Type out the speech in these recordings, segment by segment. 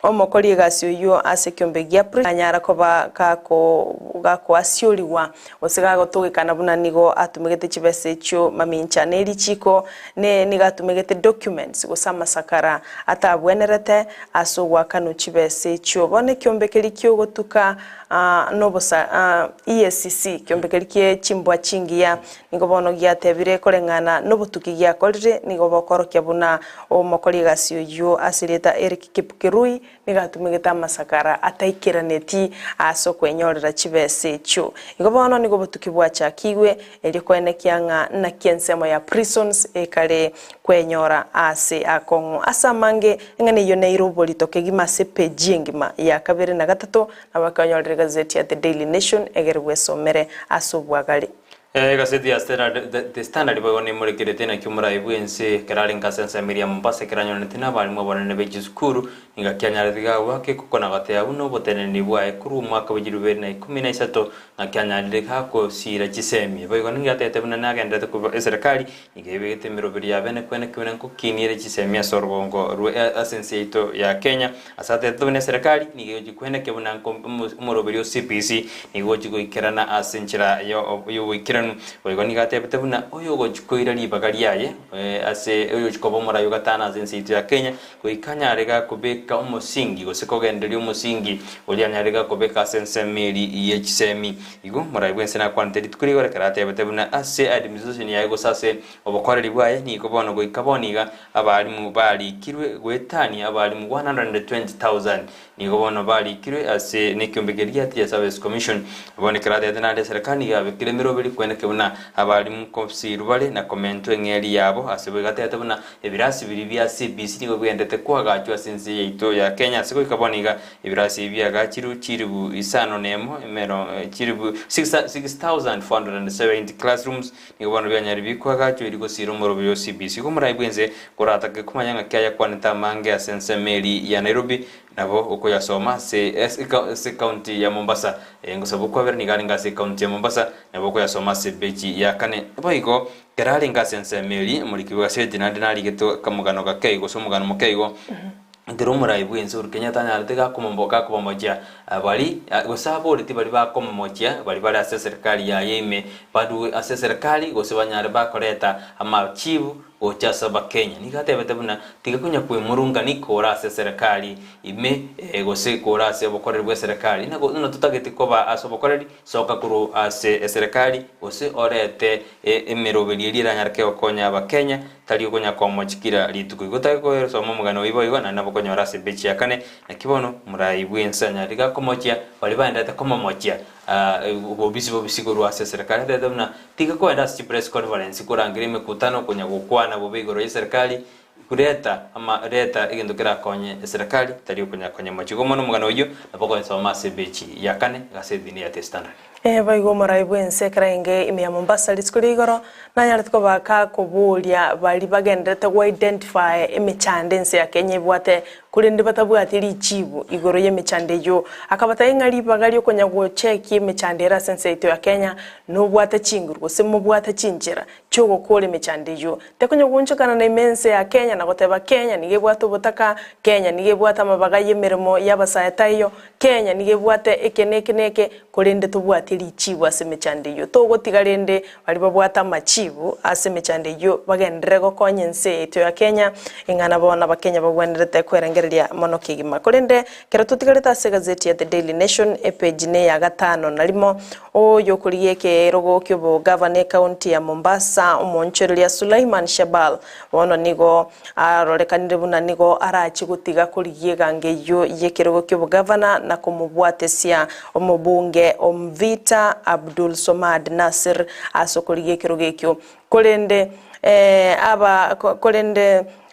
omokori gasio yo ase kyombe giapre anyara koba gako asioliwa osiga gotugikana buna nigo atumegete chibese cho mamincha neri chiko ne nigatumegete documents gosama sakara atabwenerete asogwa kanu chibese cho bone kyombe kelikyo gotuka nobosa ESCC kyombe kelikie chimbwa chingia nigo bono giatebire korengana nobotuki giakorire nigo bokorokia buna omokori gasio yo asireta Eric Kipkirui nigatumegeta masakara ataikiraneti aso kwenyorera chibese cho igo bono nigo botuki bwacha kiwe eri kwenekianga na kiensemo ya prisons ekare kwenyora ase akongo asamange ngane yo Nairobi litokegima sepeji ngima ya kabere na gatatu nabakanyorera gazeti ya The Daily Nation egerwe somere aso bwagari gazeti ya The Standard bwone murekerete na kyumura ibwense kerari nkasensa Miriam Mombasa keranyonete n'abarimu bonene b'igizukuru ngakyanyarira wake kuko nagate abuno boteneni bwa ekuru mwaka w'igirubere na 13 ngakyanyarira hako sira kisemi bwo ngatete buna nagendete ku serikali igebete mirobiri ya bene kwene kwene kukinire kisemi asorbongo asenseito ya Kenya asate tubune serikali nigeje kwene kebuna umurobiri CPC nigoje goikerana asenchira yo wikiranu bwo ngatete buna oyo gochikoira libagari yaye ase oyo chikobo mora yo gatana asenseito ya Kenya goikanyarega kubeka umusingi gosikogenderio umusingi ulyanyarega kubeka sensemeri yechisemi igo murayibwense na kwanteri tukurigore karate betebuna ase administration yaye gosase obokoreri bwaye niko bono goikaboniga abarimu bali kirwe gwetani abarimu 120,000 niko bono bali kirwe ase nekyombegeria tia service commission bone karate na serikali yabe kiremero bili kweneke buna abarimu kopsi rubale na komento engeri yabo ase bwegate buna ebirasi biri bya CBC niko bwendete kwagachwa asense yeito ya Kenya siko ikaboniga ibirasi bya gachiru chiribu isano nemo emero chiribu 6,470 classrooms niko bono byanyari bikwagachwa iriko siro morobyo CBC ko murayibwenze koratake kumanyanga kyaya kwanita mange asense meri ya Nairobi nabo uko yasoma se county ya Mombasa ngosabu kwa verni garinga se county ya Mombasa nabo uko yasoma se beji ya kane boiko kerali ngasense meri muri kibuga se dinari geto kamugano gakeigo so mugano mukeigo ndirumura ibwenze urukenya tanyarutega kumomboka kubomoja bali gosabo liti bali bakomomoja bali ase serikali ya yeme badu ase serikali gosebanyare bakoreta amachivu ochasa ba Kenya nikatebete buna tigakunya kwemurunga nikora ase serikali ime gose kora ase bokoreri bwa serikali no tutagete koba aso bokoreri soka kuru ase serikali gose orete emerobeli liranyarke okonya ba Kenya tali okonya komochikira lituko igotako so mumugano ibo na nabokonya rase bechi yakane na kibono murayibwensa nyariga komochia bali bandata komomochia bobisi kuru ase serikali dedamna tigako enda press conference kurangire mekutano kunya gukwana bobigoro ya serikali kureta ama reta igindukira konye serikali tari kunya konye machigo mono mugano uyu napoko nsoma sebechi yakane gasedi ya The Standard baigo murayibwense karenge ime Mombasa litkurigoro nanyartko baka kubulia bali bagendete ku identify imichandense ya Kenya bwate kulinde batabwatiri chibu igoro yemechande yo akabata ingari bagali konya go check imechandera senseito ya Kenya no bwata chingurgo semo bwata chinjira chogo kole mechande yo tekonya gunchakana na imense ya Kenya na goteba Kenya nige bwata butaka Kenya nige bwata mabaga yemeremo yabasayata yo Kenya nige bwata ekeneke kulinde tubwatiri chibu asemechande yo togo tigarende bali babwata machibu asemechande yo bagendrego konyense ito ya Kenya ingana bona bakenya bagwenderete kwerengera mono kigima kolende kera tutigareta se gazeti ya The Daily Nation page ne ya gatano narimo oyo kuriyeke rogo kyobo governor county ya Mombasa umoncherelia Sulaiman Shabal wono nigo arorekanire buna nigo arachi gutiga kuriyega ngeyo yekerogo kyobo governor na kumubwatesia omubunge Omvita Abdul Somad Nasir asokuriyeke rogekyo kolende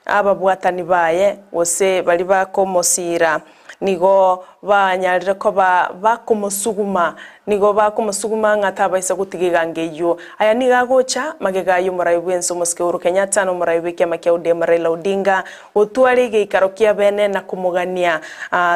aba bwatani baye wose bali bakomosira nigo banyarira ko bakomusuguma nigo bakumusuguma ng'ata baisa gutigigangeyo aya nigagocha magega Muraibu enso muske Uhuru Kenyatta no Muraibu kiama kia UDM Raila Odinga otwari geikaro kia bene na kumugania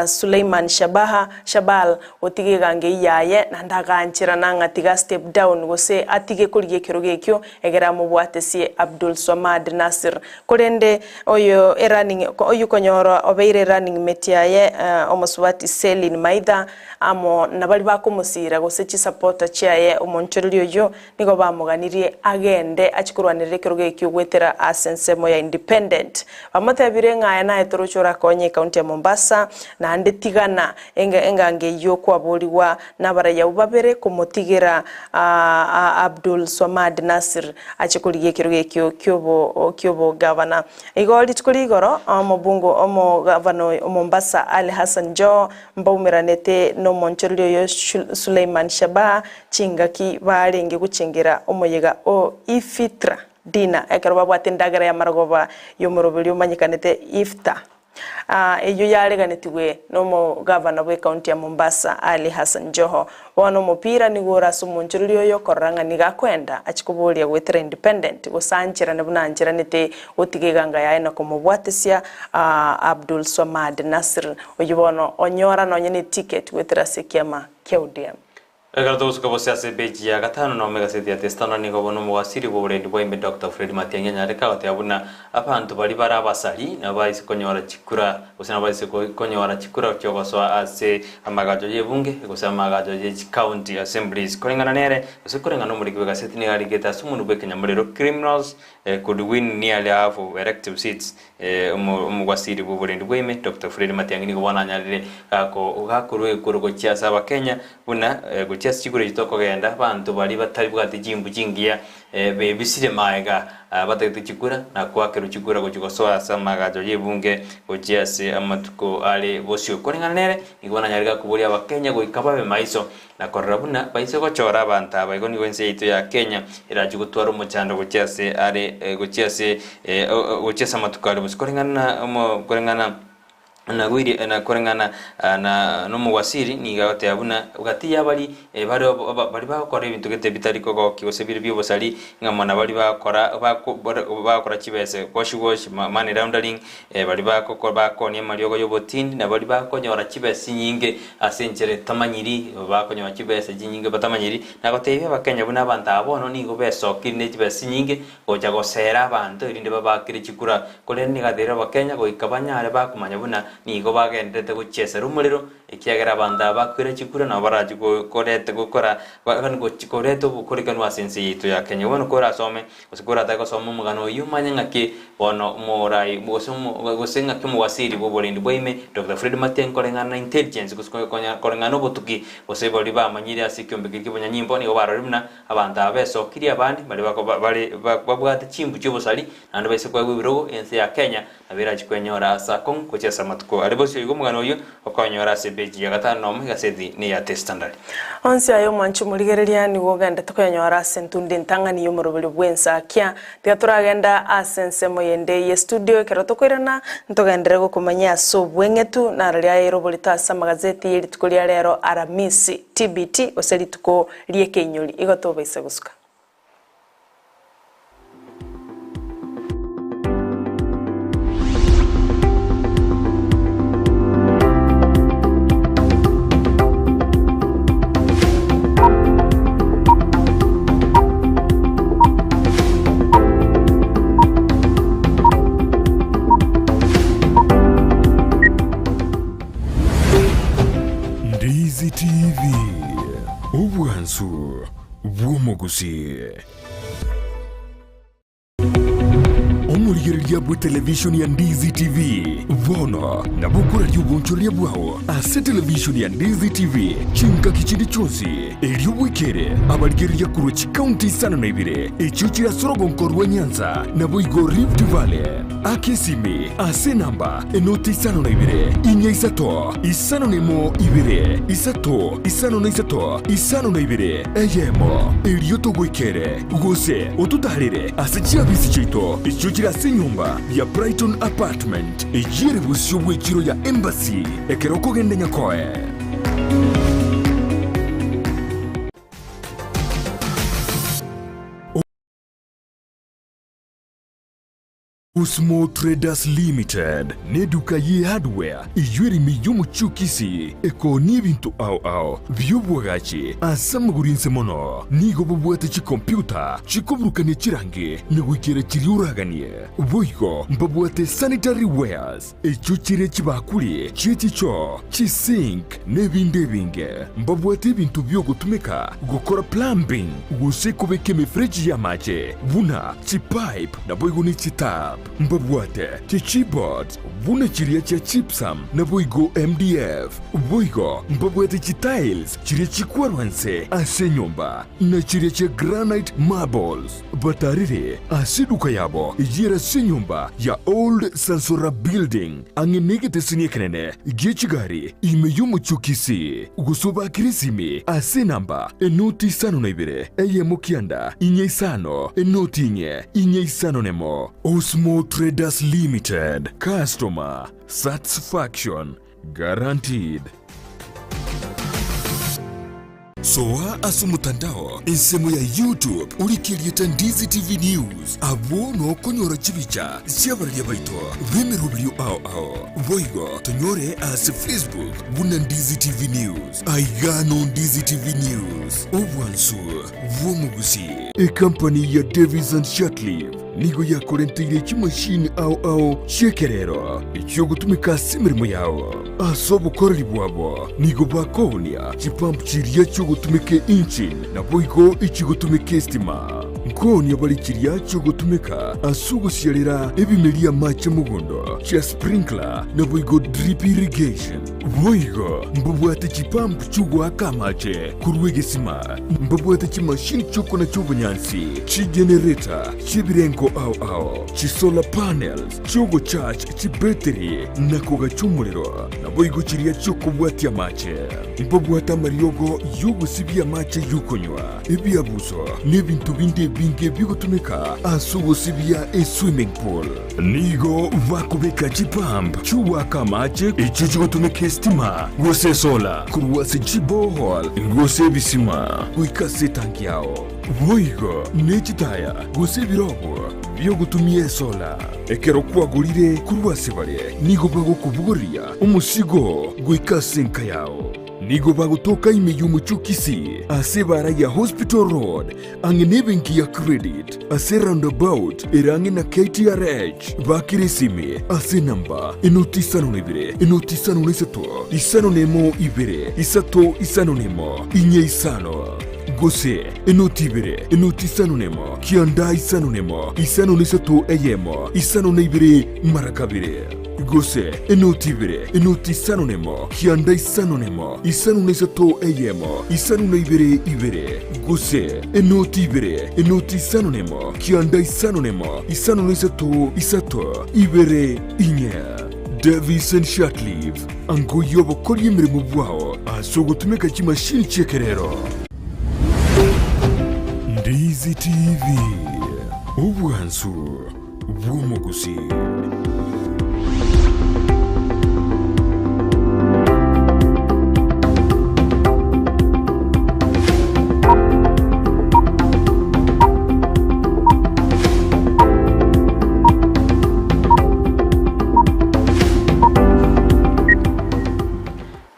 Suleiman Shabal otigigange yaye na ndaganchira na ngatiga step down gose atige kurigie kiro gekyo egera mubwatesie Abdul Swamad Nasir kurende oyo konyoro obeire running mate yaye omuswati Selin Maitha amo nabali bakumusira gose chi supporter chiaye omonchoriro yo nigo bamuganirie agende achikurwanirire kiro gekyo gwetera asensemo ya independent bamutabire ngaya na etorochora konye county ya Mombasa na ndetigana engange yo kwaburiwa nabaraya ubabere kumutigera Abdul Swamad Nasir achikuriye kiro gekyo kyobo governor igoli tukurigoro omubungo omo governor Mombasa Ali Hassan Jo mbaumiranete no monchoriro yo Suleiman Shaba chingaki barenge gucengera omoyega o ifitra dina ekarwa bwatendagara ya maragoba yo murobiri umanyikanete ifta eyo yareganetiwe no mo governor we county ya Mombasa Ali Hassan Joho wono mupira ni gora sumunchuriro yo koranga nigakwenda achikubulia gwetera independent gusanchira ne bunanchira nete otigeganga yaye no kumubwatesia Abdul Swamad Nasir oyibono onyora no nyene ticket gwetera sekiama kia UDM. Egardos ko Siasa beji ya gatano no mega seti atestana ni gobono mwasiri bo burendi bo imbe Dr. Fred Matiang'i nyareka batiyabuna abantu bari barabasari nabaise konyora chikura usina baise konyora chikura cyogoswa ase amagajo yebunge gusama amagajo ye county assemblies korengana nere usikorengana muri kwega seti ni ari geta sumuntu bekenya murero criminals could win nearly half of elective seats umugwasiri bo burendi bo imbe Dr. Fred Matiang'i ni gobona nyarire gakurwe kurugo cyasa abakenya buna Siasa chikure jitoko genda bantu bari batari bwati jimbu jingia bisire maega batagite chikura na kwakeru chikura gochigosoa samagajo yebunge gochiase amatuko ale bosio korengana nere igona nyariga kuburia abakenya goikababe maiso na korabuna baise gochora abantu abago ni wense ito ya Kenya iraje gutwara umuchando gochiase ale gochiasa amatuko ale bosio korengana na gwiri na korengana na no muwasiri ni gaote abuna ugati yabali bari bakora ibintu gete bitari ko kibosebire byobosali ngamana bari bakora kibese wash money laundering bari bakonie mariogo yobotindi na bari bakonyora kibese nyinge asenchere tamanyiri bakonyora kibese nyinge batamanyiri na gote bakenya buna abantu abono ni go besokire ne kibese nyinge goja gosera abantu irinde babakire kikura koleni gadera bakenya go ikabanyare bakumanya buna nigo bagendete guchesera umuriro ikiagera banda bakwira chikura na baraje korete gukora bakango chikorete bukorikano asense yitu ya Kenya wono kora some usikora ta ko some mugano yumanya ngaki wono morai gosenga kimu wasiri bobolindi boime Dr. Fred Matiang'i korengana intelligence korengana botuki oseboli ba manyiri asikyombe kikibonya nyimbo ni obarimna abanda abeso kiri abandi bali babwate chimbu cyobosali nando bese kwa wibirogo ense ya Kenya abira chikwenyora sakon kuchesa matuko alibosio yugo mugano yo okonyora sebeji ya gatano mega sedi ni ya standard onsi ayo manchu muligereria ni woganda tukonyora sentunde ntangani yo murobeli bwensa kya tiaturagenda asense moyende ye studio kerotokwirana ntogendere gukumanya so bwengetu na ralia yerobolita sa magazeti yeri tukolia lero Aramisi TBT oseli tuko liekenyoli igoto baise gusuka Ndizi TV Ubwansu Bwumugusi Omurigereria bwa television ya Ndizi TV Vono na bukura ry'ubunchoria bwaho ase television ya Ndizi TV chinka kichindi chonsi eriubwikere abarigereria kuruchi county sana na ibire echuchira sorogo nkorwa Nyanza na boigo Rift Valley akesimi ase namba enoti sana na ibire inya isato isano nemo ibire isato isano na isato isano na ibire eyemo erioto gwikere gose otutarire ase chiabisi chito echuchira ase nyumba ya Brighton Apartment ejire busyo bwekiro ya Embassy ekeroko gende nyakoe Usmo Traders Limited neduka ye hardware ijwiri miyumu chukisi eko nibintu au byubwagachi asamugurinse mono nigo bubwate chi computer chikobrukane chirange negwikere chiriuraganie boigo mbabwate sanitary wares echuchire chibakuli chichicho chisink nebinde binge mbabwate bintu byo gutumika gukora plumbing gusekobeke mifreji ya mache buna chipipe na boigo ni chitap mbabwate chichibot buna chiria cha chipsam na boigo MDF boigo mbabwate chitiles chiria chikwarwanse ase nyumba na chiria cha granite marbles batarire asiduka yabo ijira se nyumba ya old sansora building angenegete sinyekenene gichigari imeyumu chukisi gusoba kirisimi ase namba enoti sano na ibere eye mukianda inye isano enoti inye isano nemo Osmo Traders Limited. Customer satisfaction guaranteed. Soa asumutandao insemo ya YouTube ulikirieta Ndizi TV News abono konyora chibicha siabaria baito bemerubrio ao voigo tonyore as Facebook buna Ndizi TV News aigano Ndizi TV News obwansu vomugusi a company ya Davis and Shortleaf nigo ya korentire chimashini au shekerero ichyo gutumika simirimo yao asobo korali bwabo nigo bakonia chipamp chiria cyo gutumike engine na boigo ichigutumike stima nkoni abali chiria cyo gutumika asugusialira ebimelia mache mugondo cha sprinkler na boigo drip irrigation boigo mbabwate chipamp chugo akamache kurwegesima mbabwate chimashini choko na chobunyansi chi generator chibirenko au chi solar panels chogo charge chi battery na koga chumuliro na boigo chiria choko bwati amache mbabwata mariogo yugo sibia mache yukonywa ebiabuso nebintu binde binge bigutumika asugo sibia e swimming pool nigo vakubeka chipamp chuwa kamache ichucho gutumika stima gose solar kuruwase chibohol gose bisima uikase tanki yao boigo nechitaya gose birobo byo gutumie sola ekero kwagurire kuruwase bare nigo bagukubuguria umusigo guikase nka yao nigo bagutoka imeyumu chukisi ase bara ya Hospital Road angenebenki ya credit ase roundabout irangi na KTRH bakirisime ase namba enotisano nebire enotisano nesato isano nemo ibere isato isano nemo inye isano gose enotibere enotisano nemo kianda isano nemo isano nesato eyemo isano nebire marakabire gose enotibere enotisano nemo kianda isano nemo isano nesato eyemo isano ibere gose enotibere enotisano nemo kianda isano nemo isano nesato isato ibere inye Davis and Shortleaf ango yobo koli mirimo bwao asogotumeka chimashini chekerero Ndizi TV ubwansu bw'umugusi.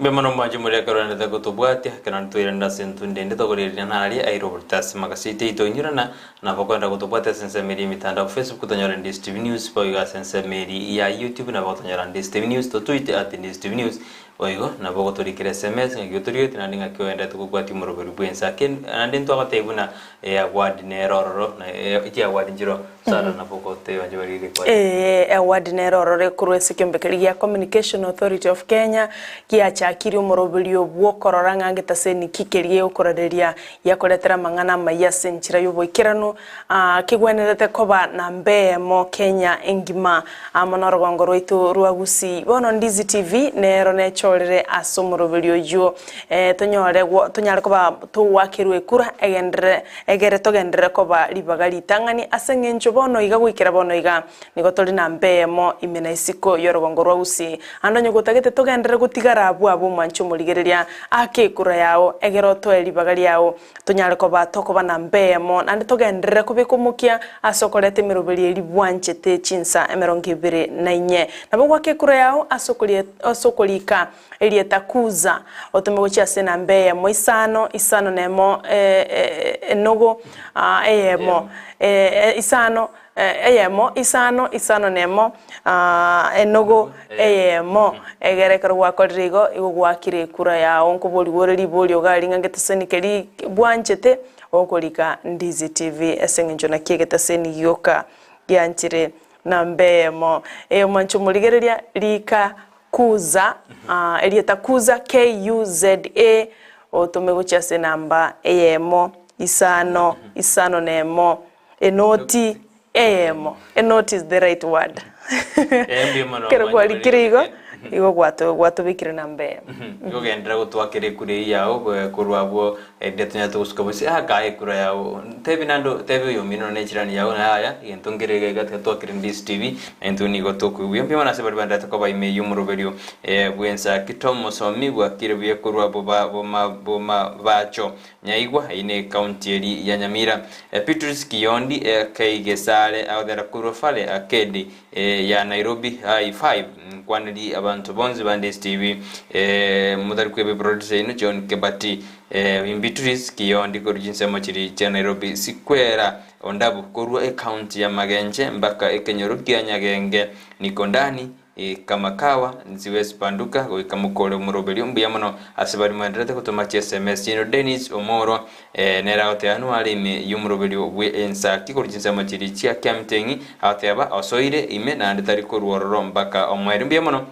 Bemano majimulia karone da gotobwati kana tuirenda sentunde ndito gorira nari aeroportas makasite itonyirana na bakwenda gotobwati sense meri mitanda Facebook kutonyora Ndizi TV News boiga sense meri ya YouTube na batonyora Ndizi TV News to tweet @Ndizi TV News oigo na bogo turikire SMS ngyoturio tinandinga kwenda tukugwati muroberi bwensa ken andento agatebuna award ne rororo na iti award njiro sara na bogo te wanjorire kwa award ne rororo kurwese kembekeri ya Communication Authority of Kenya kiacha kiri umuroberi obwokorora ngangeta seni kikerie ukororeria yakoretera mangana mayase nchira yoboikirano kigwenerete koba na mbemo Kenya engima amonoro gongoro itu ruagusi bono Ndizi TV nero necho twachorere asomurubiri oyo tonyare koba tuwakirwe kura egere togendere koba libaga litang'ani ase ng'encho bono iga gwikera bono iga nigo tori na mbemo imena isiko yorogongo rwa usi ando nyogotagete togendere gutigara abo mancho murigereria ake kura yao egero to libaga liao tonyare koba tokoba na mbemo nande togendere kubikumukia asokorete mirubiri elibwanchete chinsa emerongo 24 nabo gwake kura yao asokolika elietakuza otomegochia sena mbemo isano nemo enogo eyemo isano nemo enogo eyemo egerekero gwakoririgo igo gwakire kura yao nkobori woreri bori ogaringa ngetesenikeri bwanchete okolika Ndizi TV eseng'encho na kiegetaseni yoka gianchire na mbemo mancho murigereria rika kuza elietakuza KUZA otomegochia se namba eyemo isano nemo enoti eyemo enoti is the right word kero kwalikirigo igo gwatubikire na mbemo igo gendera gutwakire kure yao kurwabo ndetnya tuskobose agae kura yao tebi yo mino nechirani yao na haya yentongerege gatwakire Ndizi TV entuni gotokuye mbimo nase bari bandata ko bayime yumuruberio bwensa kitomo somi bwakire bye kurwabo boma bacho nyaigwa ine county eri ya Nyamira Petrus Kiyondi kaigesale audera kurofale akedi ya Nairobi I5 kwaneli abantu bonzi ba Ndizi TV mudari kwebe producer ino John Kebati Beatrice Kiyondi korujinsemo chiri cha Nairobi sikwera ondabu korwa county ya Magenje mpaka ekenyoro kia Nyagenge niko ndani kamakawa nziwezi panduka goikamukole umurobeli mbuyamono asibari mwenderete kutomachi SMS ino Dennis Omoro nera oteanu alime yumurobeli bwe ensa kikorujinsemo chiri cha Kamtengi ateba osoire ime na ndetari korwororo mpaka omweri mbuyamono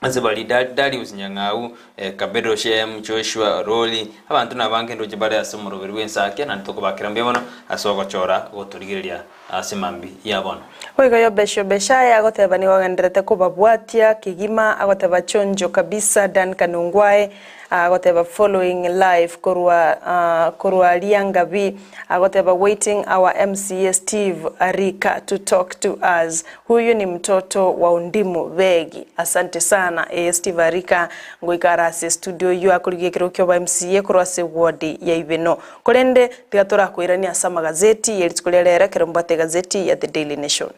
azibali dali usinyangau kabedo shem Joshua Roli abantu nabange ndoje bare asomuroberi wensake nantoko bakira mbebono asogocora goturigiria asimambi yabona oiga yo beshaya agoteba ni wagenderete kubabwatia kigima agoteba chonjo kabisa Dan Kanungwae agoteba following live korwa liangabi agoteba waiting our MCA Steve Arika to talk to us. Huyu ni mtoto wa Undimu Begi. Asante sana Steve Arika ngoikara se studio yu akurigekero kyo ba MCA korwa se ward ya Ibeno korende tigatora kwirania asa magazeti yelitskolera kero mbate gazeti ya The Daily Nation.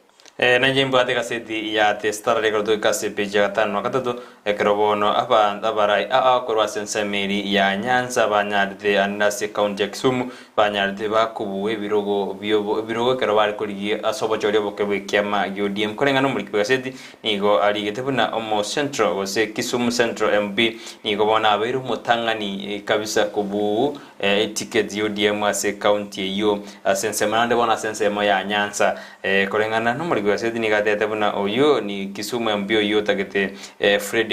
Najimba ate kaseti ya The Star record kasi page gatano katatu ekerobono abarai korwa sensemeri ya Nyanza banyarde anase county Kisumu banyarde bakubuwe birogo kerobari kuri asobochoryo bokebwe kyama UDM korenga no muri kaseti nigo aligetebuna omo central gose Kisumu Central MB nigo bona aberu mutangani kabisa kubu ticket UDM ase county yo sensemande bona sensemo ya Nyanza korenga no muri kaseti ni gatete buna oyo ni Kisumu MB yo tagete Fred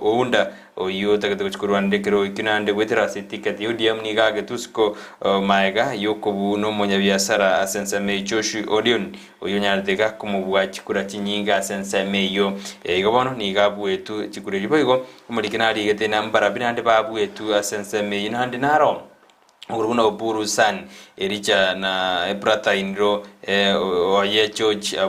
Ounda oyo tagete kuchukuru andekero ikinande wetera ticket UDM ni gage tusko maega yokobu no monya biasara asenseme Joshua Odion oyo nyardega kumubwa chikura chinyinga asenseme yo igobono ni gabu etu chikure liboigo muri kinali gete nambara binande babu etu asenseme inande naro uruguna oburu san ericha na ebrata indro oye George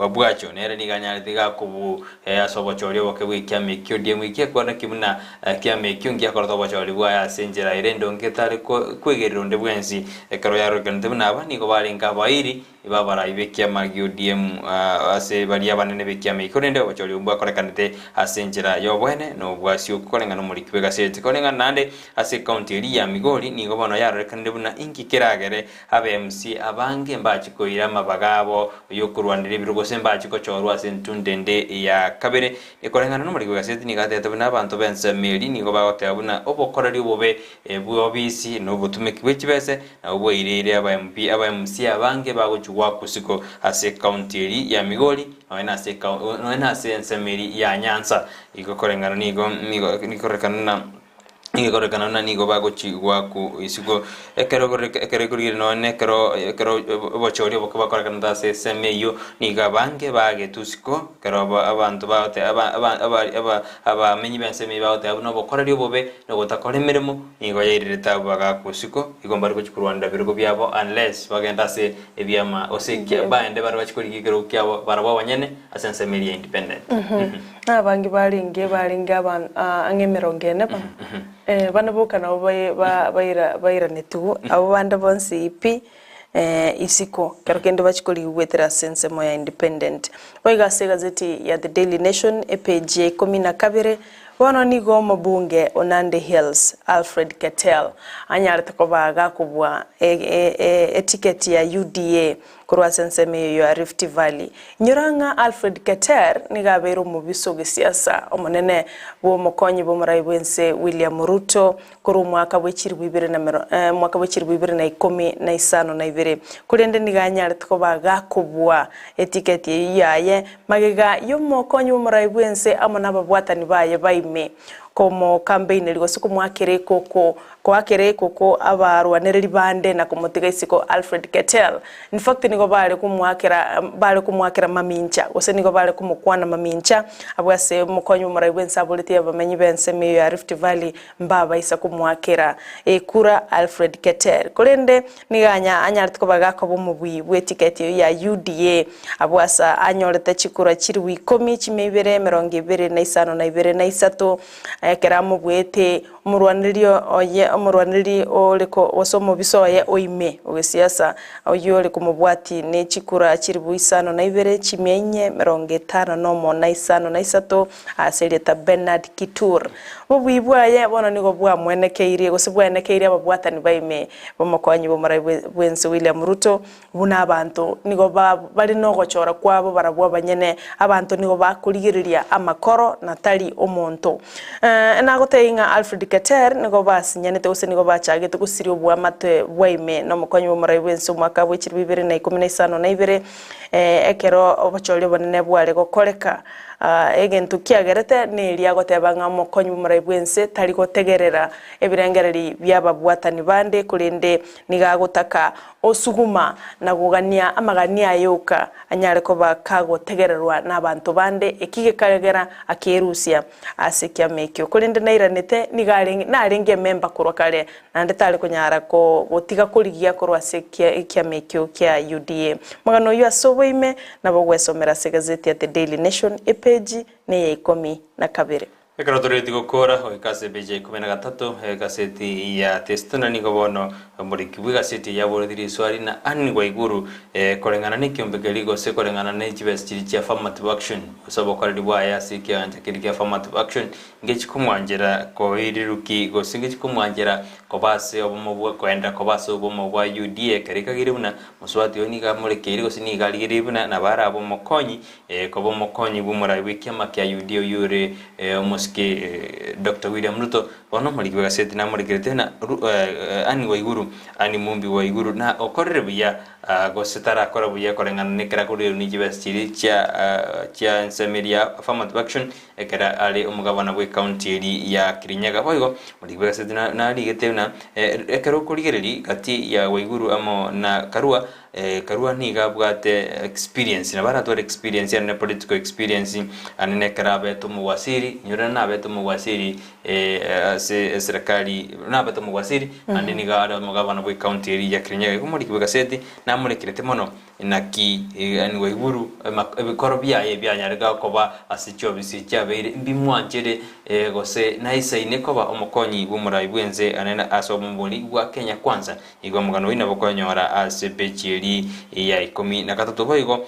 abwacho nere niganya tiga kubu asobochoryo bokebwe kyame kyo diemu kyekwana kimuna kyame kyo ngya korto bochoryo bwa asenjera irendo ngetare kwegerero ndebwensi ekaro yaro kande naba niko bali ngabairi ibabara ibekia magio DM ase bali abanene bekia mekorende bochoryo bwa korekanete asenjera yobwene no bwasio korenga no muri kibega sete korenga nande ase county ya Migori niko bono yaro kande buna inki kiragere abe MC abange mbachiko irama bagabo yokurwanire birugo semba chiko chorwa sentundende ya kabere ikorenga no muri kibega sete nigatete buna abantu bense meli niko bagote abuna obokorari bobe bwobisi no butume kibechibese na obwo irere aba MC abange bago wakusiko ase county ya Migori no ena ase ensemeri ya Nyanza iko korengana nigo nikorekana inge kore kana na nigo bago chigwa ku isigo ekero kuri no ne kero bochori boko bakora kana dase semeyo niga bange bage tusiko kero abantu baote aba menyi bense me baote no bokora rio bobe no botakore meremo nigo yirita baga kusiko igomba riko chikurwanda birgo byabo unless bagenda se ebyama oseke baende bari bachikori gigero kyabo barabo banyene asense media independent abangi baringe abantu angemerongene ba bana boka na baira netu abo banda bonse ipi isiko karokende bachikoli wetera sense moya independent boiga se gazeti ya The Daily Nation page 12 bono nigo mabunge Onande Hills Alfred Ketel anyarete ko baga kubwa etiket ya UDA kurwa sense meyo ya Rift Valley nyuranga Alfred Keter nigabero mu bisoge siasa omonene bo mokonyi bo murayibwense William Ruto kuru mwaka w'ikirwibire na mwaka w'ikirwibire na 15 kurende niganyarete ko baga kubwa etiket yaye magega yo mokonyi bo murayibwense amona babwatani baye baime como campaign liko siku mwakere koko abarwaniriri bande na kumutiga isiko Alfred Ketel in fact niko bale kumwakira mamincha ose niko bale kumukwana mamincha abwase mukonyi murayibwensa aboliti abamenyi bense meyo ya Rift Valley mbaba isa kumwakira kura Alfred Ketel kurende niganya anyartiko bagako bomubwi bwetiketi ya UDA abwasa anyorete chikura chiri 10 chimebere 25 keramu bwete umurwaniri oliko osomo bisoye oime ogesiasa oyole kumubwati ne chikura chiri 5 chimenye 55 aseleta Bernard Kitur bubwibwaye bona nigo bwa mwenekeire gosibwenekeire ababwatani baime bomokonyi bomurayibwense William Ruto buna abantu nigo bali no gochora kwabo barabwa banyene abantu nigo bakurigiriria amakoro natali omonto nagoteinga Alfred Keter nigo basinyanete ose nigo bachagete gusiri obwa mate bwaime no mokonyi bomurayibwense mwaka w'ikirwibire na 12 ekero obachori bonene bwale gokoreka egentu kiagerete nili agotebanga mokonyi bomurayibwense tali gotegerera ebirengereri byababwatani bande kurinde nigagotaka osuguma na kugania amagania yoka anyare ko bakagotegererwa n'abantu bande ekige kagera akerusia asekia mekyo kurinde nairanete narenge member kurokare nande tali kunyara ko botiga kurigia kurwa sekia ekia mekyo kya UDA magano yo asoboime nabo gwesomera segazeti ya The Daily Nation page ne 12 ekero toreti gukora oikase page 13 gaseti ya testona niko bono muri kibwi gaseti ya borithiri swari na ani Waiguru korengana nikiumbegeri gose korengana ne chibesti cha affirmative action usabo kwali bwaya sikia anjakiri ya affirmative action ngechi kumwanjera ko iriruki gose ngechi kumwanjera ko base obumobwa kwenda ko base obumobwa UDA karika giribuna muswati oniga murekeri gose ni gali giribuna na bara abomokonyi ko bomokonyi bumurayibiki amakya UDA yure Dr. William Ruto bono muri gaseti na muri tena ani Waiguru ani mumbi Waiguru na okorere buya gosetara akora buya korengana nekera kuri university cha Nsemeria affirmative action ekera ali umugabana bwe county ya Kirinyaga boigo muri gaseti na ligete na ekero kurigereri kati ya Waiguru amo na Karua niga bwate experience na baratore experience ya political experience anene karabe to muwasiri nyura na beto muwasiri serikali na beto muwasiri anene ga mugabana bwe county ya Kirinyaga kumuri kibagaseti na murekirete mono naki ani Waiguru ebikoro byaye byanyarega koba asicho bisicha beire mbimwanjere gose naisaine koba omokonyi bumurayibwenze anena asomumbuli wa Kenya kwanza igwa mugano wina bokonyora asepechi ya 13 boigo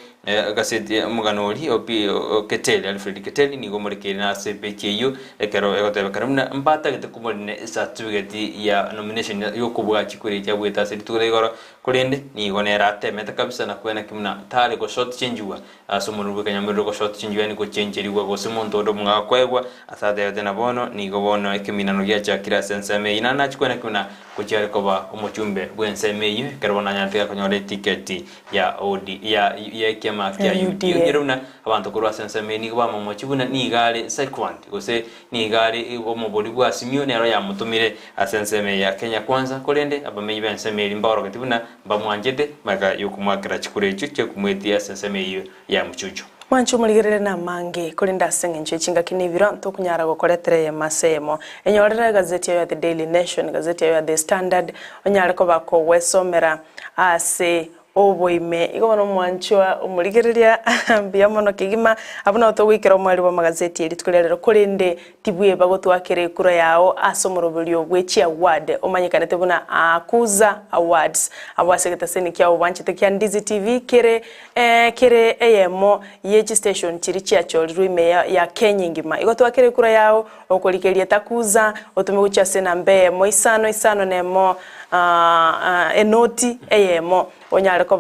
gaseti muganori opi Ketel Alfred Ketel nigo murekere na CPKU ekero egotebekaramna mbata gete kumurine certificate ya nomination yo kubwa chikuri cya bweta seri turegoro kurende nigo nera temeta kabisa na kwena kimna tare ko short change wa asumuru bwe kanyamiro ko short change yani ko change riwa ko simonto ndo mga kwegwa asade yote na bono ni go bono ekimina no gya kira senseme inana chikwena kimna kuchare ko ba umuchumbe bwenseme yiwe karabona nyateka konyore ticket ya odi ya kema ya UD iruna abantu kurwa senseme ni ba mu chibuna ni gare second gose ni gare omoboli bwa simio nero ya mutumire asenseme ya Kenya kwanza kolende abamenyi benseme limbaro katibuna bamwanjete maka yokumwakira chikure chiche kumwetia senseme iyo ya mchucho Mwanchu muligirire na mange kulinda sengenche chinga kinivira ntokunyara gokoretere ya masemo enyorera gazeti ya The Daily Nation gazeti ya The Standard onyara ko bako wesomera ase oboime igono mwanchwa umuligiriria biamono kigima abuna otogwikira omwali wa magazeti elitukolera kolende tibwe bagotwakire kura yao asomorobulyo bwechi award omanyikanete buna akuza awards abwasegeta seni kya obanchite kya Ndizi TV kere eyemo yechi station chiri chiacho rwime ya Kenya ngima igotwakire kura yao okolikeria takuza otumegucha sena mbe moisano nemo enoti eyemo onyare ko